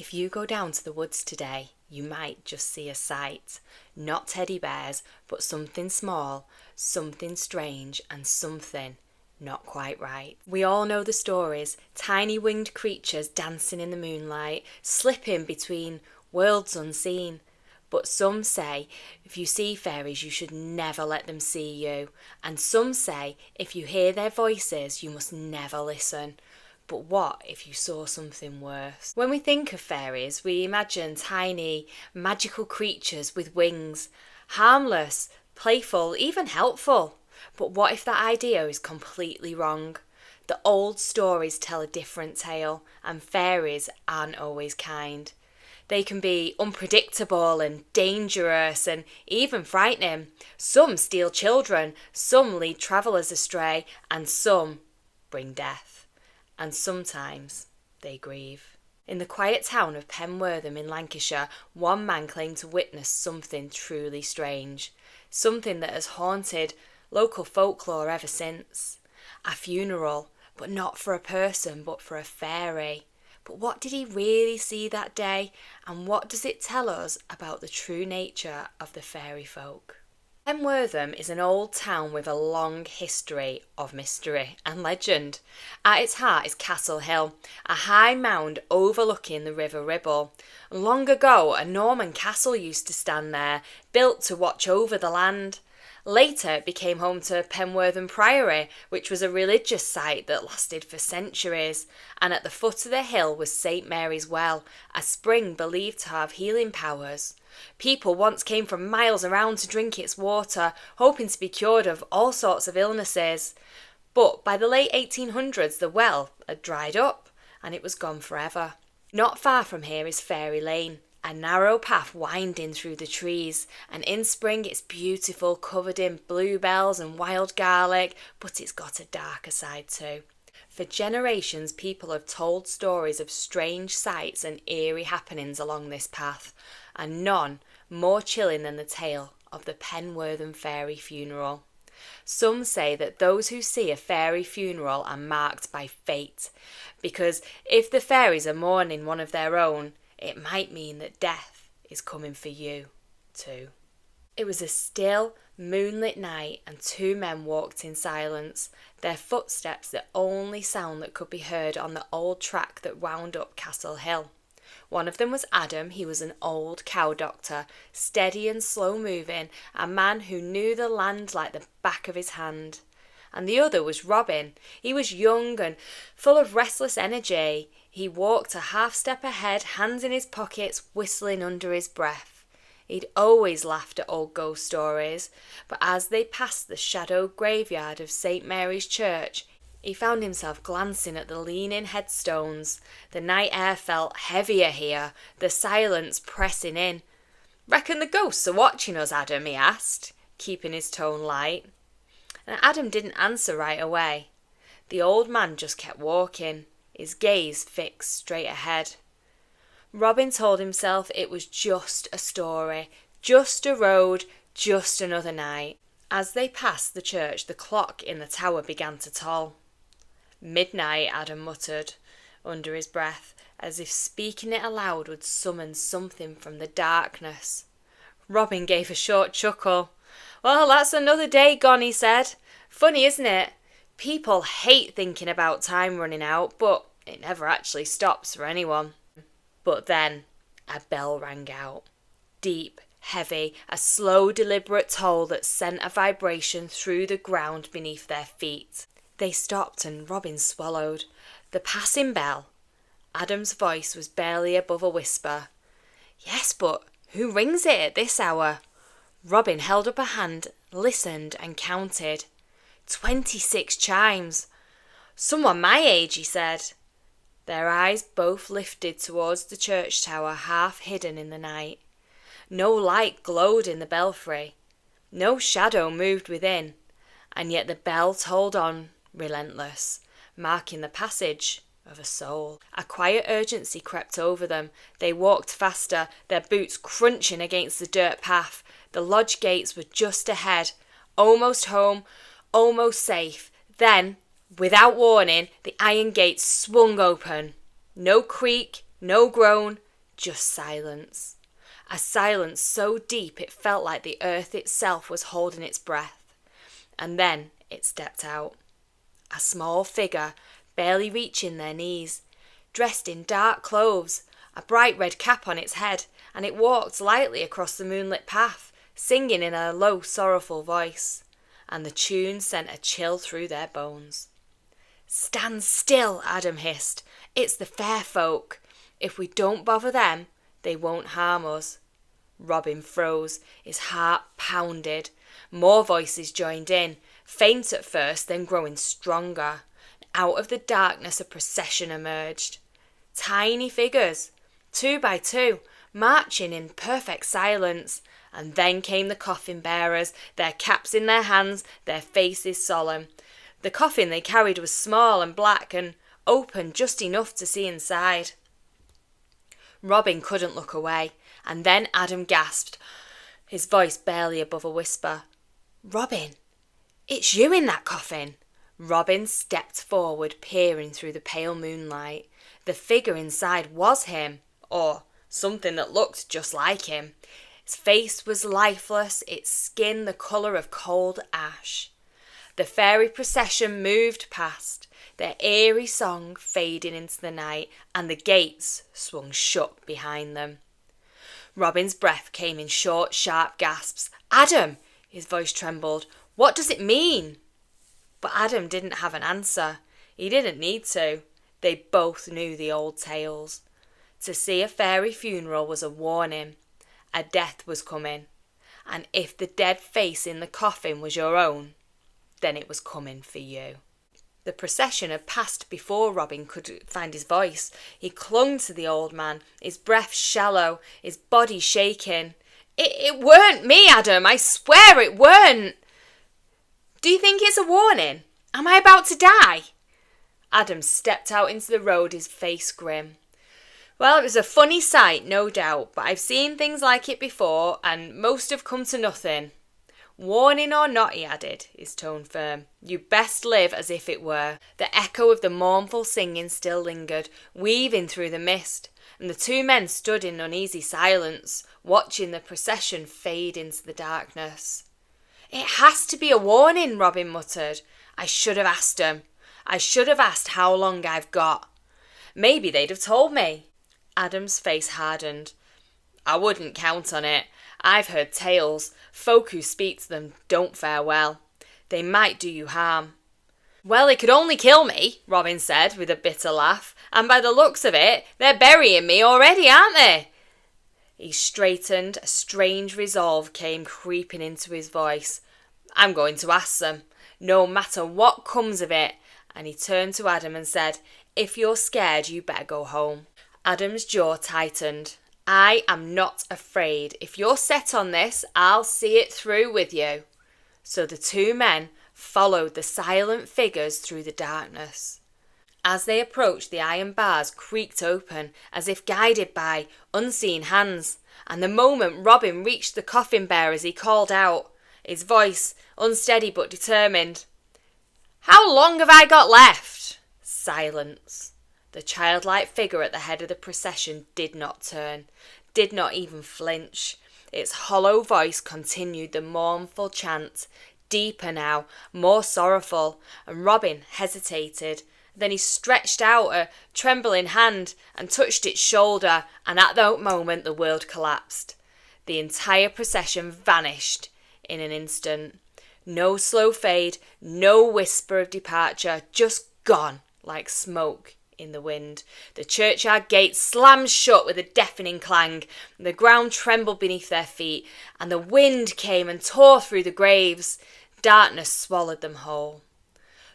If you go down to the woods today, you might just see a sight. Not teddy bears, but something small, something strange, and something not quite right. We all know the stories. Tiny winged creatures dancing in the moonlight, slipping between worlds unseen. But some say if you see fairies, you should never let them see you. And some say if you hear their voices, you must never listen. But what if you saw something worse? When we think of fairies, we imagine tiny, magical creatures with wings, harmless, playful, even helpful. But what if that idea is completely wrong? The old stories tell a different tale, and fairies aren't always kind. They can be unpredictable and dangerous and even frightening. Some steal children, some lead travellers astray, and some bring death. And sometimes they grieve. In the quiet town of Penwortham in Lancashire, one man claimed to witness something truly strange, something that has haunted local folklore ever since. A funeral, but not for a person, but for a fairy. But what did he really see that day, and what does it tell us about the true nature of the fairy folk? Penwortham is an old town with a long history of mystery and legend. At its heart is Castle Hill, a high mound overlooking the River Ribble. Long ago, a Norman castle used to stand there, built to watch over the land. Later, it became home to Penwortham Priory, which was a religious site that lasted for centuries. And at the foot of the hill was St Mary's Well, a spring believed to have healing powers. People once came from miles around to drink its water, hoping to be cured of all sorts of illnesses. But by the late 1800s, the well had dried up and it was gone forever. Not far from here is Fairy Lane, a narrow path winding through the trees, and in spring it's beautiful, covered in bluebells and wild garlic, but it's got a darker side too. For generations, people have told stories of strange sights and eerie happenings along this path, and none more chilling than the tale of the Penwortham Fairy Funeral. Some say that those who see a fairy funeral are marked by fate, because if the fairies are mourning one of their own, it might mean that death is coming for you too. It was a still, moonlit night, and two men walked in silence, their footsteps the only sound that could be heard on the old track that wound up Castle Hill. One of them was Adam. He was an old cow doctor, steady and slow-moving, a man who knew the land like the back of his hand. And the other was Robin. He was young and full of restless energy. He walked a half-step ahead, hands in his pockets, whistling under his breath. He'd always laughed at old ghost stories, but as they passed the shadowed graveyard of St Mary's Church, he found himself glancing at the leaning headstones. The night air felt heavier here, the silence pressing in. "Reckon the ghosts are watching us, Adam?" he asked, keeping his tone light. And Adam didn't answer right away. The old man just kept walking, his gaze fixed straight ahead. Robin told himself it was just a story, just a road, just another night. As they passed the church, the clock in the tower began to toll. "Midnight," Adam muttered under his breath, as if speaking it aloud would summon something from the darkness. Robin gave a short chuckle. "Well, that's another day gone," he said. "Funny, isn't it? People hate thinking about time running out, but it never actually stops for anyone." But then a bell rang out. Deep, heavy, a slow, deliberate toll that sent a vibration through the ground beneath their feet. They stopped and Robin swallowed. The passing bell. Adam's voice was barely above a whisper. "Yes, but who rings it at this hour?" Robin held up a hand, listened and counted. 26 chimes. "Someone my age," he said. Their eyes both lifted towards the church tower, half hidden in the night. No light glowed in the belfry. No shadow moved within. And yet the bell tolled on, relentless, marking the passage of a soul. A quiet urgency crept over them. They walked faster, their boots crunching against the dirt path. The lodge gates were just ahead. Almost home, almost safe. Then, without warning, the iron gates swung open. No creak, no groan, just silence. A silence so deep it felt like the earth itself was holding its breath. And then it stepped out. A small figure, barely reaching their knees, dressed in dark clothes, a bright red cap on its head, and it walked lightly across the moonlit path, singing in a low, sorrowful voice. And the tune sent a chill through their bones. "Stand still," Adam hissed. "It's the fair folk. If we don't bother them, they won't harm us." Robin froze, his heart pounded. More voices joined in, faint at first, then growing stronger. Out of the darkness a procession emerged. Tiny figures, 2 by 2, marching in perfect silence. And then came the coffin bearers, their caps in their hands, their faces solemn. The coffin they carried was small and black and open just enough to see inside. Robin couldn't look away, and then Adam gasped, his voice barely above a whisper. "Robin, it's you in that coffin." Robin stepped forward, peering through the pale moonlight. The figure inside was him, or something that looked just like him. Its face was lifeless, its skin the colour of cold ash. The fairy procession moved past, their eerie song fading into the night, and the gates swung shut behind them. Robin's breath came in short, sharp gasps. "Adam!" His voice trembled. "What does it mean?" But Adam didn't have an answer. He didn't need to. They both knew the old tales. To see a fairy funeral was a warning. A death was coming. And if the dead face in the coffin was your own, then it was coming for you. The procession had passed before Robin could find his voice. He clung to the old man, his breath shallow, his body shaking. It weren't me, Adam, I swear it weren't." "Do you think it's a warning? Am I about to die?" Adam stepped out into the road, his face grim. "Well, it was a funny sight, no doubt, but I've seen things like it before, and most have come to nothing. Warning or not," he added, his tone firm, "you best live as if it were." The echo of the mournful singing still lingered, weaving through the mist, and the two men stood in uneasy silence, watching the procession fade into the darkness. "It has to be a warning," Robin muttered. "I should have asked 'em. I should have asked how long I've got. Maybe they'd have told me." Adam's face hardened. "I wouldn't count on it. I've heard tales. Folk who speak to them don't fare well. They might do you harm." "Well, it could only kill me," Robin said with a bitter laugh. "And by the looks of it, they're burying me already, aren't they?" He straightened. A strange resolve came creeping into his voice. "I'm going to ask them, no matter what comes of it." And he turned to Adam and said, "If you're scared, you better go home." Adam's jaw tightened. "I am not afraid. If you're set on this, I'll see it through with you." So the two men followed the silent figures through the darkness. As they approached, the iron bars creaked open, as if guided by unseen hands, and the moment Robin reached the coffin bearers, he called out, his voice unsteady but determined. "How long have I got left?" Silence. The childlike figure at the head of the procession did not turn, did not even flinch. Its hollow voice continued the mournful chant, deeper now, more sorrowful, and Robin hesitated. Then he stretched out a trembling hand and touched its shoulder, and at that moment the world collapsed. The entire procession vanished in an instant. No slow fade, no whisper of departure, just gone like smoke in the wind. The churchyard gate slammed shut with a deafening clang. The ground trembled beneath their feet, and the wind came and tore through the graves. Darkness swallowed them whole.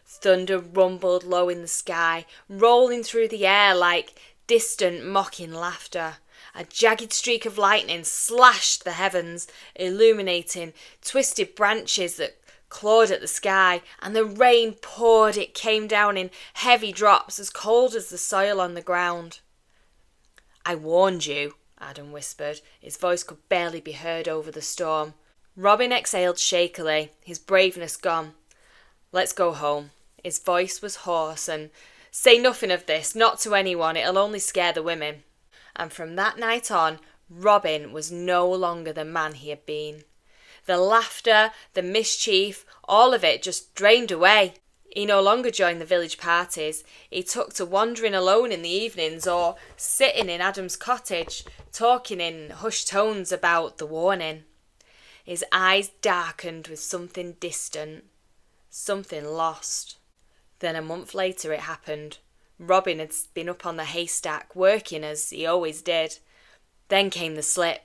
Thunder rumbled low in the sky, rolling through the air like distant mocking laughter. A jagged streak of lightning slashed the heavens, illuminating twisted branches that clawed at the sky, and the rain poured. It came down in heavy drops, as cold as the soil on the ground. "I warned you," Adam whispered. His voice could barely be heard over the storm. Robin exhaled shakily, his braveness gone. "Let's go home." His voice was hoarse, and "Say nothing of this, not to anyone, it'll only scare the women." and from that night on, Robin was no longer the man he had been. The laughter, the mischief, all of it just drained away. He no longer joined the village parties. He took to wandering alone in the evenings or sitting in Adam's cottage, talking in hushed tones about the warning. His eyes darkened with something distant, something lost. Then a month later it happened. Robin had been up on the haystack, working as he always did. Then came the slip.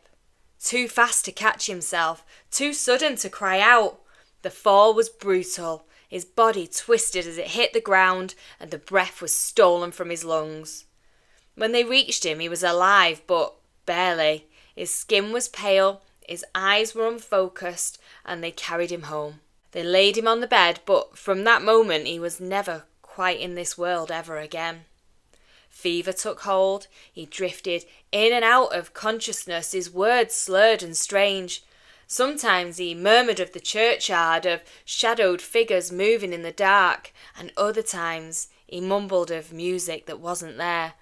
Too fast to catch himself, too sudden to cry out. The fall was brutal. His body twisted as it hit the ground, and the breath was stolen from his lungs. When they reached him, he was alive, but barely. His skin was pale, his eyes were unfocused, and they carried him home. They laid him on the bed, but from that moment he was never quite in this world ever again. Fever took hold. He drifted in and out of consciousness, his words slurred and strange. Sometimes he murmured of the churchyard, of shadowed figures moving in the dark, and other times he mumbled of music that wasn't there,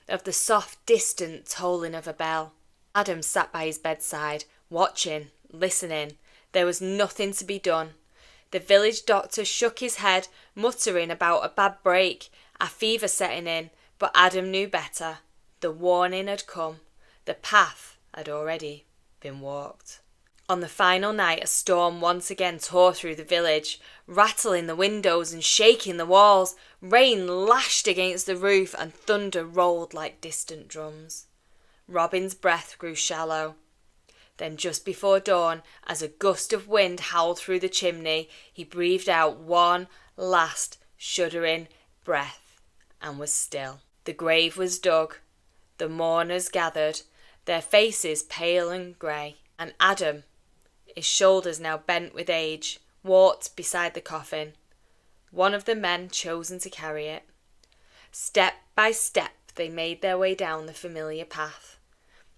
of the soft, distant tolling of a bell. Adam sat by his bedside, watching, listening. There was nothing to be done. The village doctor shook his head, muttering about a bad break, a fever setting in, but Adam knew better. The warning had come. The path had already been walked. On the final night, a storm once again tore through the village, rattling the windows and shaking the walls. Rain lashed against the roof and thunder rolled like distant drums. Robin's breath grew shallow. Then just before dawn, as a gust of wind howled through the chimney, he breathed out one last shuddering breath and was still. The grave was dug. The mourners gathered, their faces pale and grey, and Adam, his shoulders now bent with age, walked beside the coffin, one of the men chosen to carry it. Step by step they made their way down the familiar path.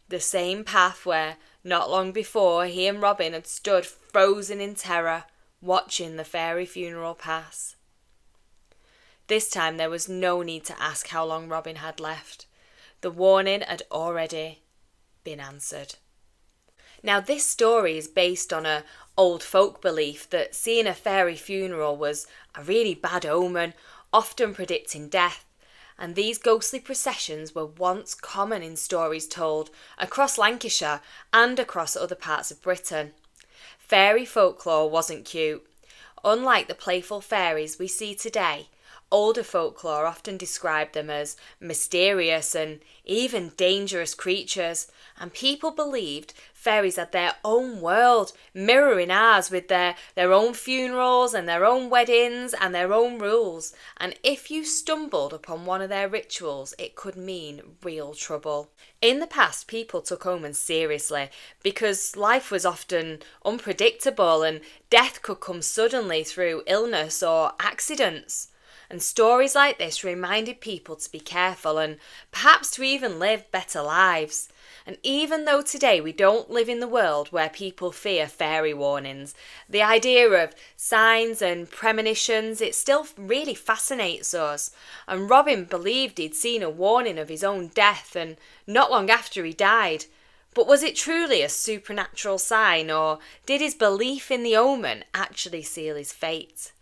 The same path where, not long before, he and Robin had stood frozen in terror, watching the fairy funeral pass. This time there was no need to ask how long Robin had left. The warning had already been answered. Now, this story is based on an old folk belief that seeing a fairy funeral was a really bad omen, often predicting death, and these ghostly processions were once common in stories told across Lancashire and across other parts of Britain. Fairy folklore wasn't cute. Unlike the playful fairies we see today, older folklore often described them as mysterious and even dangerous creatures, and people believed fairies had their own world, mirroring ours, with their own funerals and their own weddings and their own rules, and if you stumbled upon one of their rituals, it could mean real trouble. In the past, people took omens seriously because life was often unpredictable and death could come suddenly through illness or accidents. And stories like this reminded people to be careful and perhaps to even live better lives. And even though today we don't live in the world where people fear fairy warnings, the idea of signs and premonitions, it still really fascinates us. And Robin believed he'd seen a warning of his own death, and not long after he died. But was it truly a supernatural sign, or did his belief in the omen actually seal his fate?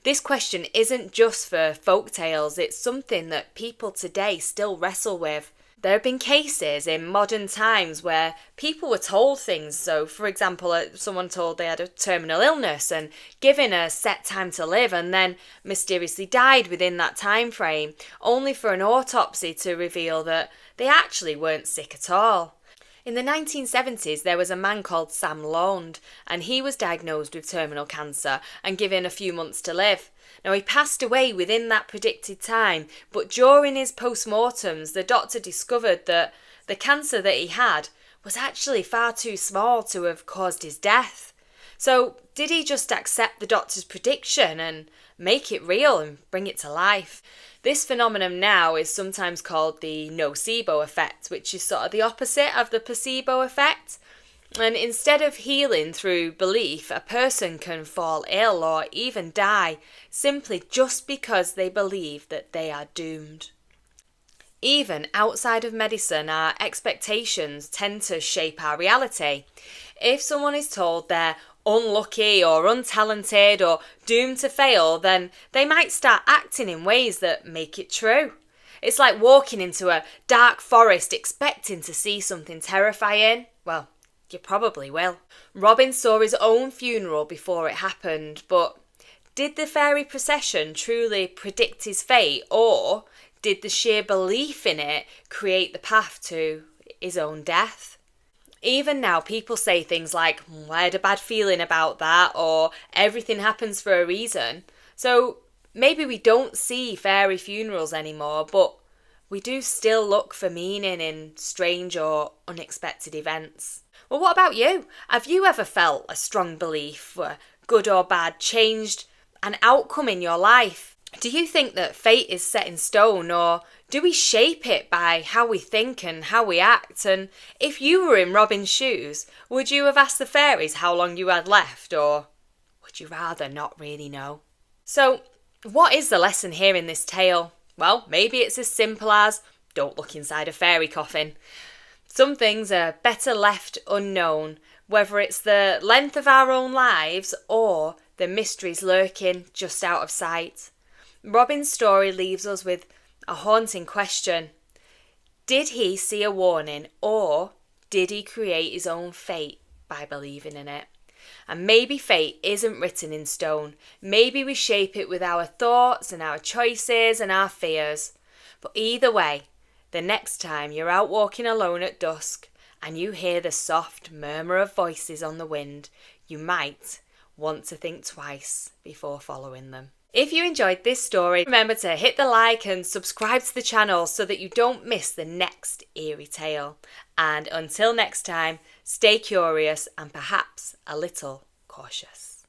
This question isn't just for folk tales, it's something that people today still wrestle with. There have been cases in modern times where people were told things. So, for example, someone told they had a terminal illness and given a set time to live, and then mysteriously died within that time frame, only for an autopsy to reveal that they actually weren't sick at all. In the 1970s, there was a man called Sam Laund, and he was diagnosed with terminal cancer and given a few months to live. Now, he passed away within that predicted time, but during his post-mortems, the doctor discovered that the cancer that he had was actually far too small to have caused his death. So, did he just accept the doctor's prediction and make it real and bring it to life? This phenomenon now is sometimes called the nocebo effect, which is sort of the opposite of the placebo effect. And instead of healing through belief, a person can fall ill or even die simply just because they believe that they are doomed. Even outside of medicine, our expectations tend to shape our reality. If someone is told they're unlucky or untalented or doomed to fail, then they might start acting in ways that make it true. It's like walking into a dark forest expecting to see something terrifying. Well, you probably will. Robin saw his own funeral before it happened, but did the fairy procession truly predict his fate, or did the sheer belief in it create the path to his own death? Even now, people say things like, I had a bad feeling about that, or everything happens for a reason. So maybe we don't see fairy funerals anymore, but we do still look for meaning in strange or unexpected events. Well, what about you? Have you ever felt a strong belief, good or bad, changed an outcome in your life? Do you think that fate is set in stone, or do we shape it by how we think and how we act? And if you were in Robin's shoes, would you have asked the fairies how long you had left, or would you rather not really know? So, what is the lesson here in this tale? Well, maybe it's as simple as don't look inside a fairy coffin. Some things are better left unknown, whether it's the length of our own lives or the mysteries lurking just out of sight. Robin's story leaves us with a haunting question. Did he see a warning, or did he create his own fate by believing in it? And maybe fate isn't written in stone. Maybe we shape it with our thoughts and our choices and our fears. But either way, the next time you're out walking alone at dusk and you hear the soft murmur of voices on the wind, you might want to think twice before following them. If you enjoyed this story, remember to hit the like and subscribe to the channel so that you don't miss the next eerie tale. And until next time, stay curious and perhaps a little cautious.